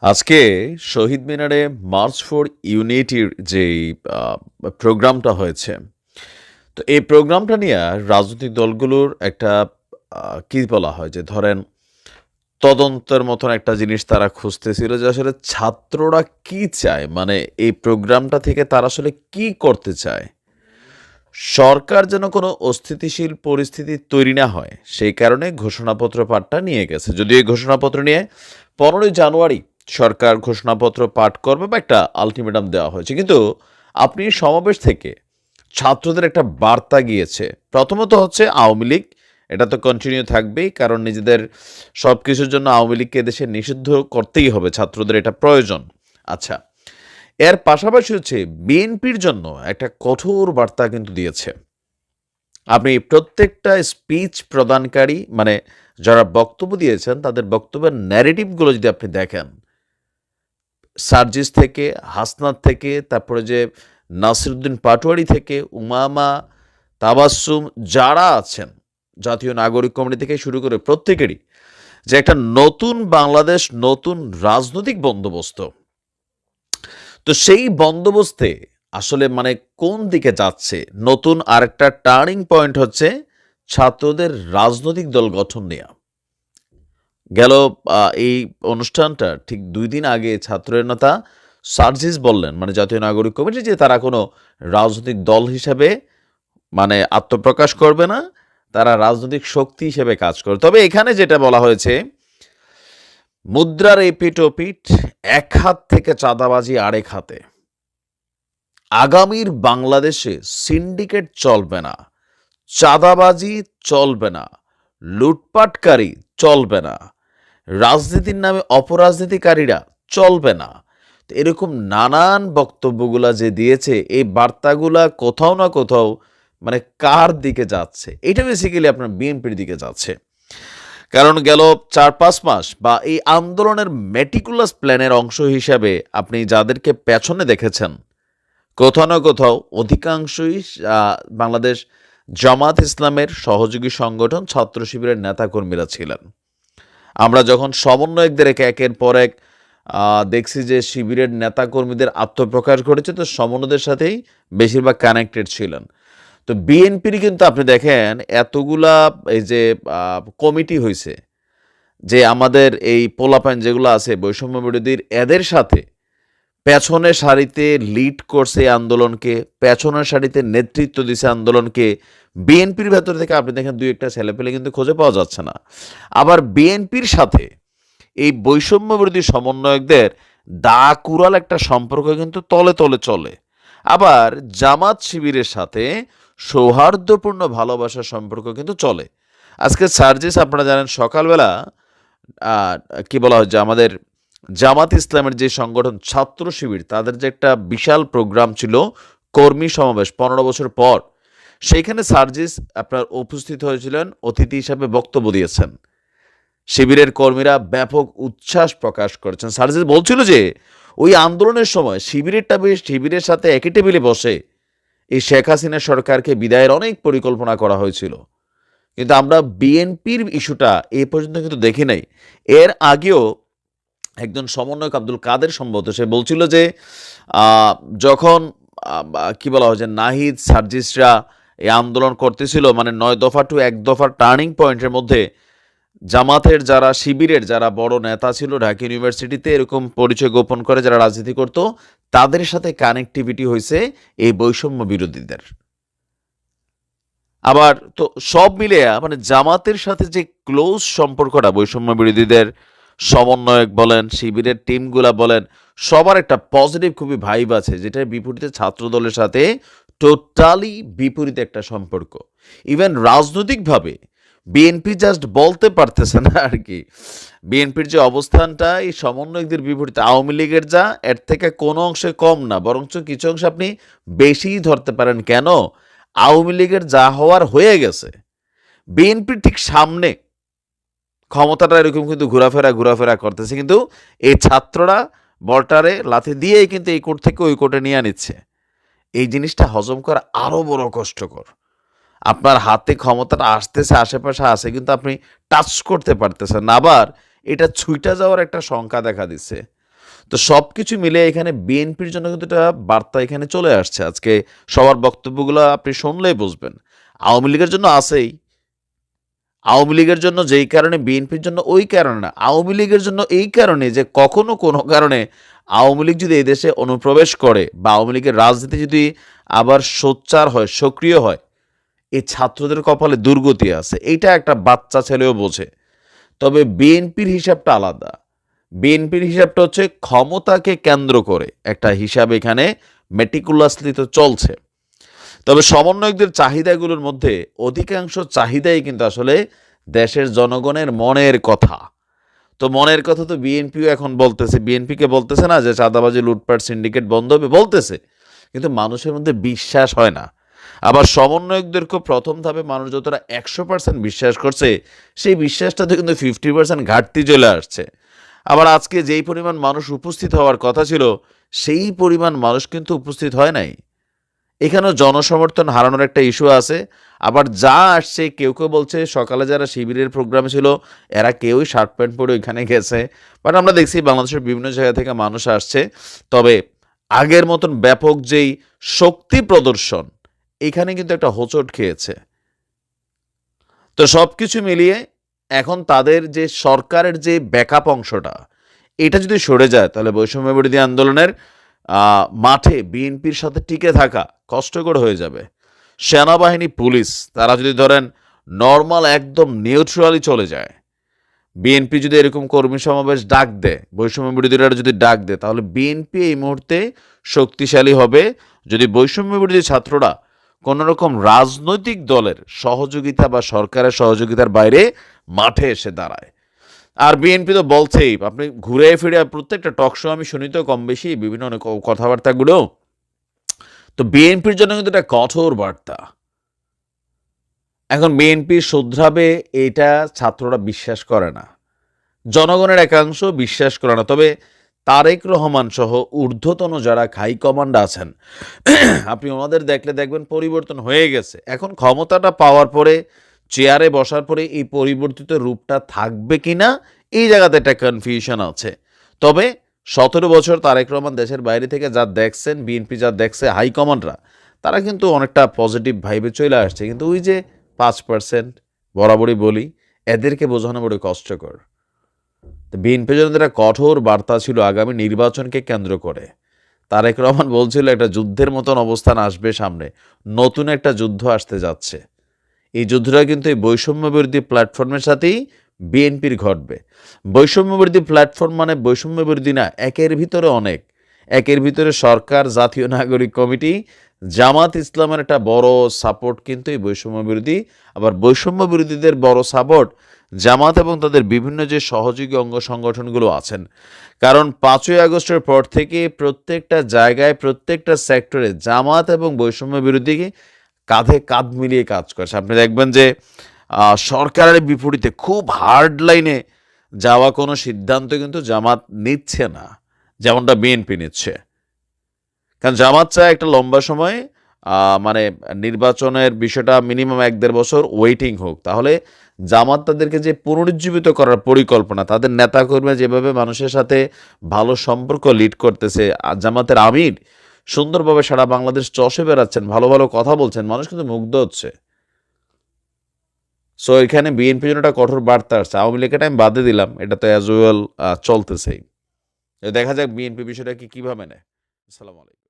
আজকে শহীদ মিনারে March for ইউনিটির যেই প্রোগ্রামটা হয়েছে, তো এই প্রোগ্রামটা নিয়ে রাজনৈতিক দলগুলোর একটা কি বলা হয় যে ধরেন তদন্তের মতন একটা জিনিস তারা খুঁজতেছিল যে আসলে ছাত্ররা কি চায়, মানে এই প্রোগ্রামটা থেকে তারা আসলে কি করতে চায়। সরকার যেন কোনো অস্থিতিশীল পরিস্থিতি তৈরি না হয় সেই কারণে ঘোষণাপত্র পাঠটা নিয়ে গেছে। যদিও এই ঘোষণাপত্র নিয়ে 15ই জানুয়ারি সরকার ঘোষণাপত্র পাঠ করবে বা একটা আলটিমেটাম দেওয়া হয়েছে, কিন্তু আপনি সমাবেশ থেকে ছাত্রদের একটা বার্তা গিয়েছে। প্রথমত হচ্ছে আওয়ামী লীগ, এটা তো কন্টিনিউ থাকবেই, কারণ নিজেদের সব কিছুর জন্য আওয়ামী লীগকে দেশে নিষিদ্ধ করতেই হবে, ছাত্রদের এটা প্রয়োজন। আচ্ছা, এর পাশাপাশি হচ্ছে বিএনপির জন্য একটা কঠোর বার্তা কিন্তু দিয়েছে। আপনি প্রত্যেকটা স্পিচ প্রদানকারী, মানে যারা বক্তব্য দিয়েছেন তাদের বক্তব্যের ন্যারেটিভগুলো যদি আপনি দেখেন, সার্জিস থেকে, হাসনাত থেকে, তারপরে যে নাসিরুদ্দিন পাটোয়ারি থেকে, উমামা, তাবাসসুম, যারা আছেন জাতীয় নাগরিক কমিটি থেকে শুরু করে প্রত্যেকেরই যে একটা নতুন বাংলাদেশ, নতুন রাজনৈতিক বন্দোবস্ত। তো সেই বন্দোবস্তে আসলে মানে কোন দিকে যাচ্ছে, নতুন আরেকটা টার্নিং পয়েন্ট হচ্ছে ছাত্রদের রাজনৈতিক দল গঠন নেওয়া। গেল এই অনুষ্ঠানটা ঠিক 2 দিন আগে ছাত্রের নেতা সার্জিস বললেন, মানে জাতীয় নাগরিক কমিটি, যে তারা কোনো রাজনৈতিক দল হিসাবে মানে আত্মপ্রকাশ করবে না, তারা রাজনৈতিক শক্তি হিসেবে কাজ করবে। তবে এখানে যেটা বলা হয়েছে, মুদ্রার এপিঠ ওপিঠ, এক হাত থেকে চাঁদাবাজি আরেক হাতে। আগামীর বাংলাদেশে সিন্ডিকেট চলবে না, চাঁদাবাজি চলবে না, লুটপাটকারী চলবে না, রাজনীতির নামে অপরাজনীতিকারীরা চলবে না। তো এরকম নানান বক্তব্যগুলা যে দিয়েছে, এই বার্তাগুলা কোথাও না কোথাও মানে কার দিকে যাচ্ছে, এটা বেসিক্যালি আপনার বিএনপির দিকে যাচ্ছে। কারণ গেল 4-5 মাস বা এই আন্দোলনের মেটিকুলাস প্ল্যানের অংশ হিসাবে আপনি যাদেরকে পেছনে দেখেছেন, কোথাও না কোথাও অধিকাংশই বাংলাদেশ জামাত ইসলামের সহযোগী সংগঠন ছাত্র শিবিরের নেতাকর্মীরা ছিলেন। আমরা যখন সমন্বয়কদের একের পর এক দেখছি যে শিবিরের নেতাকর্মীদের আত্মপ্রকাশ ঘটেছে, তো সমন্বয়দের সাথেই বেশিরভাগ কানেক্টেড ছিলেন। তো বিএনপির কিন্তু আপনি দেখেন এতগুলা এই যে কমিটি হয়েছে, যে আমাদের এই পোলাপাইন যেগুলো আছে বৈষম্য বিরোধীর, এদের সাথে পেছনের সারিতে লিড করছে এই আন্দোলনকে, পেছনের সারিতে নেতৃত্ব দিছে আন্দোলনকে। বিএনপির ভেতর থেকে আপনি দেখেন 2-1টা ছেলেপেলে কিন্তু খুঁজে পাওয়া যাচ্ছে না। আবার বিএনপির সাথে এই বৈষম্য বিরোধী সমন্বয়কদের দা কুড়াল একটা সম্পর্ক কিন্তু তলে তলে চলে। আবার জামাত শিবিরের সাথে সৌহার্দ্যপূর্ণ ভালোবাসার সম্পর্ক কিন্তু চলে। আজকে সার্জিস আপনারা জানেন সকালবেলা কি বলা হয় যে আমাদের জামাত ইসলামের যে সংগঠন ছাত্র শিবির, তাদের যে একটা বিশাল প্রোগ্রাম ছিল, কর্মী সমাবেশ 15 বছর পর, সেইখানে সার্জিস আপনার উপস্থিত হয়েছিলেন, অতিথি হিসাবে বক্তব্য দিয়েছেন। শিবিরের কর্মীরা ব্যাপক উচ্ছ্বাস প্রকাশ করেছেন। সার্জিস বলছিল যে ওই আন্দোলনের সময় শিবিরের সাথে একই টেবিলে বসে এই শেখ হাসিনা সরকারকে বিদায়ের অনেক পরিকল্পনা করা হয়েছিল, কিন্তু আমরা বিএনপির ইস্যুটা এ পর্যন্ত কিন্তু দেখি নাই। এর আগেও একজন সমন্বয়ক আব্দুল কাদের সম্ভবত সে বলছিল যে যখন কি বলা হয় যে নাহিদ সার্জিসরা এই আন্দোলন করতেছিল, মানে 9 দফা টু 1 দফার টার্নিং পয়েন্টের মধ্যে জামাতের যারা, শিবিরের যারা বড় নেতা ছিল ঢাকা ইউনিভার্সিটিতে এরকম পরিচয় গোপন করে যারা রাজনীতি করত, তাদের সাথে কানেক্টিভিটি হয়েছে এই বৈষম্য বিরোধীদের। আবার তো সব মিলে মানে জামাতের সাথে যে ক্লোজ সম্পর্কটা বৈষম্য বিরোধীদের সমন্বয়ক বলেন, শিবিরের টিমগুলা বলেন, সবার একটা পজিটিভ খুবই ভাইব আছে, যেটার বিপরীতে ছাত্র দলের সাথে টোটালি বিপরীত একটা সম্পর্ক। ইভেন রাজনৈতিকভাবে বিএনপি জাস্ট বলতে পারতেছে না আর কি। বিএনপির যে অবস্থানটা এই সমন্বয়কদের বিপরীতে, আওয়ামী লীগের যা এর থেকে কোনো অংশে কম না, বরঞ্চ কিছু অংশে আপনি বেশিই ধরতে পারেন। কেন? আওয়ামী লীগের যা হওয়ার হয়ে গেছে, বিএনপির ঠিক সামনে ক্ষমতাটা এরকম কিন্তু ঘোরাফেরা করতেছে, কিন্তু এই ছাত্ররা বলটারে লাথি দিয়েই কিন্তু এই কোর্ট থেকে ওই কোর্টে নিয়ে নিচ্ছে। এই জিনিসটা হজম করা আরও বড় কষ্টকর। আপনার হাতে ক্ষমতাটা আসতেছে, আশেপাশে আসে, কিন্তু আপনি টাচ করতে পারতেছেন না। আবার এটা ছুইটা যাওয়ার একটা শঙ্কা দেখা দিচ্ছে। তো সবকিছু মিলে এখানে বিএনপির জন্য কিন্তু একটা বার্তা এখানে চলে আসছে। আজকে সবার বক্তব্যগুলো আপনি শুনলেই বুঝবেন। আওয়ামী লীগের জন্য আছেই। আওয়ামী লীগের জন্য যেই কারণে, বিএনপির জন্য ওই কারণে না। আওয়ামী লীগের জন্য এই কারণে যে কখনো কোনো কারণে আওয়ামী লীগ যদি এই দেশে অনুপ্রবেশ করে বা আওয়ামী লীগের রাজনীতি যদি আবার সোচ্চার হয়, সক্রিয় হয়, এই ছাত্রদের কপালে দুর্গতি আছে। এইটা একটা বাচ্চা ছেলেও বোঝে। তবে বিএনপির হিসাবটা আলাদা। বিএনপির হিসাবটা হচ্ছে ক্ষমতাকে কেন্দ্র করে একটা হিসাব এখানে মেটিকুলাসলি তো চলছে। তবে সমন্বয়কদের চাহিদাগুলোর মধ্যে অধিকাংশ চাহিদাই কিন্তু আসলে দেশের জনগণের মনের কথা। তো মনের কথা তো বিএনপিও এখন বলতেছে। বিএনপিকে বলতেছে না যে চাঁদাবাজি, লুটপাট, সিন্ডিকেট বন্ধ হবে, বলতেছে, কিন্তু মানুষের মধ্যে বিশ্বাস হয় না। আবার সমন্বয়কদেরকেও প্রথম ধাপে মানুষ যতটা 100% বিশ্বাস করছে, সেই বিশ্বাসটাতে কিন্তু 50% ঘাটতি চলে আসছে। আবার আজকে যেই পরিমাণ মানুষ উপস্থিত হওয়ার কথা ছিল, সেই পরিমাণ মানুষ কিন্তু উপস্থিত হয় নাই। এখানেও জনসমর্থন হারানোর একটা ইস্যু আছে। আবার যা আসছে, কেউ কেউ বলছে সকালে যারা শিবিরের প্রোগ্রামে ছিল এরা কেউই শার্ট প্যান্ট পরে ওইখানে গেছে। বাট আমরা দেখছি বাংলাদেশের বিভিন্ন জায়গা থেকে মানুষ আসছে। তবে আগের মতন ব্যাপক যেই শক্তি প্রদর্শন, এখানে কিন্তু একটা হোঁচট খেয়েছে। তো সব কিছু মিলিয়ে এখন তাদের যে সরকারের যে ব্যাকআপ অংশটা, এটা যদি সরে যায় তাহলে বৈষম্য বিরোধী আন্দোলনের মাঠে বিএনপির সাথে টিকে থাকা কষ্টকর হয়ে যাবে। সেনাবাহিনী, পুলিশ তারা যদি ধরেন নর্মাল একদম নিউট্রালি চলে যায়, বিএনপি যদি এরকম কর্মী সমাবেশ ডাক দেয়, বৈষম্য বিরোধীরা যদি ডাক দেয়, তাহলে বিএনপি এই মুহূর্তে শক্তিশালী হবে যদি বৈষম্য বিরোধী ছাত্ররা কোনো রকম রাজনৈতিক দলের সহযোগিতা বা সরকারের সহযোগিতার বাইরে মাঠে এসে দাঁড়ায়। আর বিএনপি তো বলছেই, আপনি ঘুরে ফিরে প্রত্যেকটা টক শো আমি শুনি তো কম বেশি বিভিন্ন অনেক কথাবার্তাগুলো। তো বিএনপির জন্য কিন্তু একটা কঠোর বার্তা। এখন বিএনপি শুধরাবে এটা ছাত্ররা বিশ্বাস করে না, জনগণের একাংশ বিশ্বাস করে না। তবে তারেক রহমান সহ ঊর্ধ্বতন যারা হাই কমান্ড আছেন, আপনি ওনাদের দেখলে দেখবেন পরিবর্তন হয়ে গেছে। এখন ক্ষমতাটা পাওয়ার পরে, চেয়ারে বসার পরে এই পরিবর্তিত রূপটা থাকবে কিনা, এই জায়গাতে একটা কনফিউশন আছে। তবে 17 বছর তারেক রহমান দেশের বাইরে থেকে যা দেখছেন, বিএনপি যা দেখছে হাইকমান্ডরা, তারা কিন্তু অনেকটা পজিটিভ ভাইবে চলে আসছে। কিন্তু ওই যে 5% বরাবরই বলি, এদেরকে বোঝানো বড় কষ্টকর। তো বিএনপি জন্য একটা কঠোর বার্তা ছিল আগামী নির্বাচনকে কেন্দ্র করে। তারেক রহমান বলছিল একটা যুদ্ধের মতন অবস্থান আসবে সামনে, নতুন একটা যুদ্ধ আসতে যাচ্ছে। এই যুদ্ধটা কিন্তু এই বৈষম্য বিরোধী প্ল্যাটফর্মের সাথেই বিএনপির ঘটবে। বৈষম্য বিরোধী প্ল্যাটফর্ম মানে বৈষম্য বিরোধী না, একের ভিতরে অনেক। একের ভিতরে সরকার, জাতীয় নাগরিক কমিটি, জামাত ইসলামের একটা বড় সাপোর্ট কিন্তু এই বৈষম্য বিরোধী। আবার বৈষম্য বিরোধীদের বড় সাপোর্ট জামাত এবং তাদের বিভিন্ন যে সহযোগী অঙ্গ সংগঠনগুলো আছেন। কারণ 5ই আগস্টের পর থেকে প্রত্যেকটা জায়গায়, প্রত্যেকটা সেক্টরে জামাত এবং বৈষম্য বিরোধী কাঁধে কাঁধ মিলিয়ে কাজ করছে। আপনি দেখবেন যে সরকারের বিপরীতে খুব হার্ড লাইনে যাওয়া কোনো সিদ্ধান্ত কিন্তু জামাত নিচ্ছে না, যেমনটা বিএনপি নিচ্ছে। কারণ জামাত চায় একটা লম্বা সময় মানে নির্বাচনের বিষয়টা মিনিমাম 1-1.5 বছর ওয়েটিং হোক। তাহলে জামাত তাদেরকে যে পুনরুজ্জীবিত করার পরিকল্পনা, তাদের নেতাকর্মী যেভাবে মানুষের সাথে ভালো সম্পর্ক লিড করতেছে, জামাতের আমির সুন্দরভাবে সারা বাংলাদেশ চষে বেড়াচ্ছেন, ভালো ভালো কথা বলছেন, মানুষ কিন্তু মুগ্ধ হচ্ছে। সো এখানে বিএনপির জন্য একটা কঠোর বার্তা আসছে। আওয়ামী লীগের টাইম বাদে দিলাম, এটা তো অ্যাজ ওয়েল চলতেছেই। দেখা যাক বিএনপি বিষয়টা কীভাবে নেয়। আসসালামু আলাইকুম।